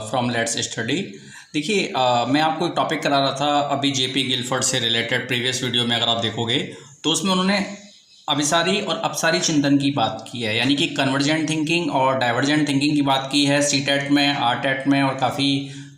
From let's study. देखिए मैं आपको एक टॉपिक करा रहा था अभी जेपी गिलफोर्ड से रिलेटेड। प्रीवियस वीडियो में अगर आप देखोगे तो उसमें उन्होंने अभिसारी और अपसारी चिंतन की बात की है, यानी कि कन्वर्जेंट थिंकिंग और डाइवर्जेंट थिंकिंग की बात की है। सीटेट में, आरटेट में और काफ़ी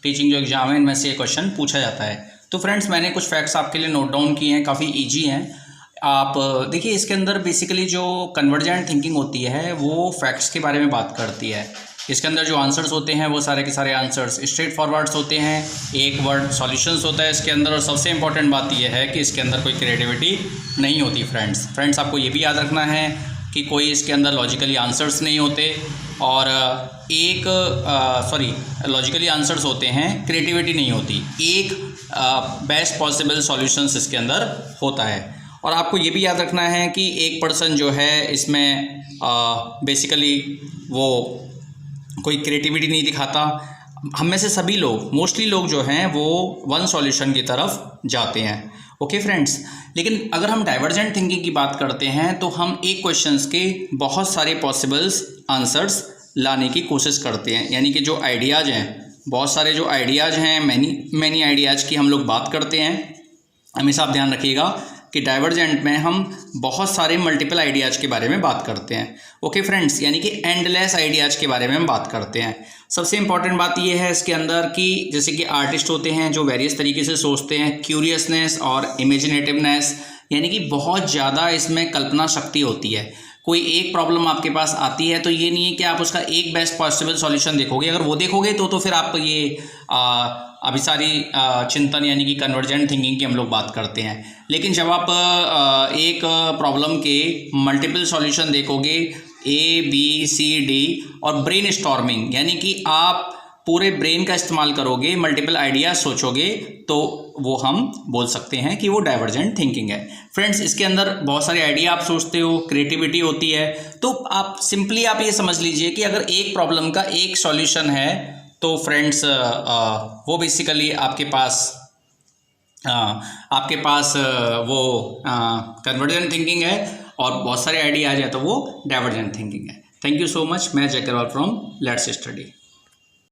टीचिंग जो एग्जाम है इनमें से ये क्वेश्चन पूछा जाता है। तो फ्रेंड्स मैंने कुछ फैक्ट्स आपके लिए नोट डाउन किए हैं, काफ़ी ईजी हैं। आप देखिए इसके अंदर बेसिकली जो कन्वर्जेंट थिंकिंग होती है वो फैक्ट्स के बारे में बात करती है। इसके अंदर जो आंसर्स होते हैं वो सारे के सारे आंसर्स स्ट्रेट फॉरवर्ड्स होते हैं, एक वर्ड सॉल्यूशंस होता है इसके अंदर। और सबसे इंपॉर्टेंट बात यह है कि इसके अंदर कोई क्रिएटिविटी नहीं होती। फ्रेंड्स आपको ये भी याद रखना है कि कोई इसके अंदर लॉजिकली आंसर्स नहीं होते और लॉजिकली आंसर्स होते हैं, क्रिएटिविटी नहीं होती। एक बेस्ट पॉसिबल सॉल्यूशंस इसके अंदर होता है। और आपको ये भी याद रखना है कि एक पर्सन जो है इसमें बेसिकली वो कोई क्रिएटिविटी नहीं दिखाता। हम में से सभी लोग, मोस्टली लोग जो हैं वो वन सॉल्यूशन की तरफ जाते हैं। ओके फ्रेंड्स, लेकिन अगर हम डाइवर्जेंट थिंकिंग की बात करते हैं तो हम एक क्वेश्चंस के बहुत सारे पॉसिबल्स आंसर्स लाने की कोशिश करते हैं। यानी कि जो आइडियाज़ हैं, बहुत सारे जो आइडियाज़ हैं, मैनी आइडियाज़ की हम लोग बात करते हैं। हमेशा आप ध्यान रखिएगा कि डाइवर्जेंट में हम बहुत सारे मल्टीपल आइडियाज़ के बारे में बात करते हैं। ओके फ्रेंड्स, यानी कि एंडलेस आइडियाज़ के बारे में हम बात करते हैं। सबसे इंपॉर्टेंट बात यह है इसके अंदर कि जैसे कि आर्टिस्ट होते हैं जो वेरियस तरीके से सोचते हैं, क्यूरियसनेस और इमेजिनेटिवनेस, यानी कि बहुत ज़्यादा इसमें कल्पना शक्ति होती है। कोई एक प्रॉब्लम आपके पास आती है तो ये नहीं है कि आप उसका एक बेस्ट पॉसिबल सॉल्यूशन देखोगे। अगर वो देखोगे तो फिर आप ये अभिसारी चिंतन यानी कि कन्वर्जेंट थिंकिंग की हम लोग बात करते हैं। लेकिन जब आप एक प्रॉब्लम के मल्टीपल सॉल्यूशन देखोगे, A, B, C, D और ब्रेन स्टॉर्मिंग, यानी कि आप पूरे ब्रेन का इस्तेमाल करोगे, मल्टीपल आइडियाज सोचोगे, तो वो हम बोल सकते हैं कि वो डाइवर्जेंट थिंकिंग है। फ्रेंड्स इसके अंदर बहुत सारे आइडिया आप सोचते हो, क्रिएटिविटी होती है। तो आप सिंपली आप ये समझ लीजिए कि अगर एक प्रॉब्लम का एक सॉल्यूशन है तो फ्रेंड्स वो बेसिकली आपके पास वो कन्वर्जेंट थिंकिंग है और बहुत सारे आइडिया आ जाए तो वो डाइवर्जेंट थिंकिंग है। Thank you so much. मैं जय अग्रवाल फ्रॉम लेट्स स्टडी।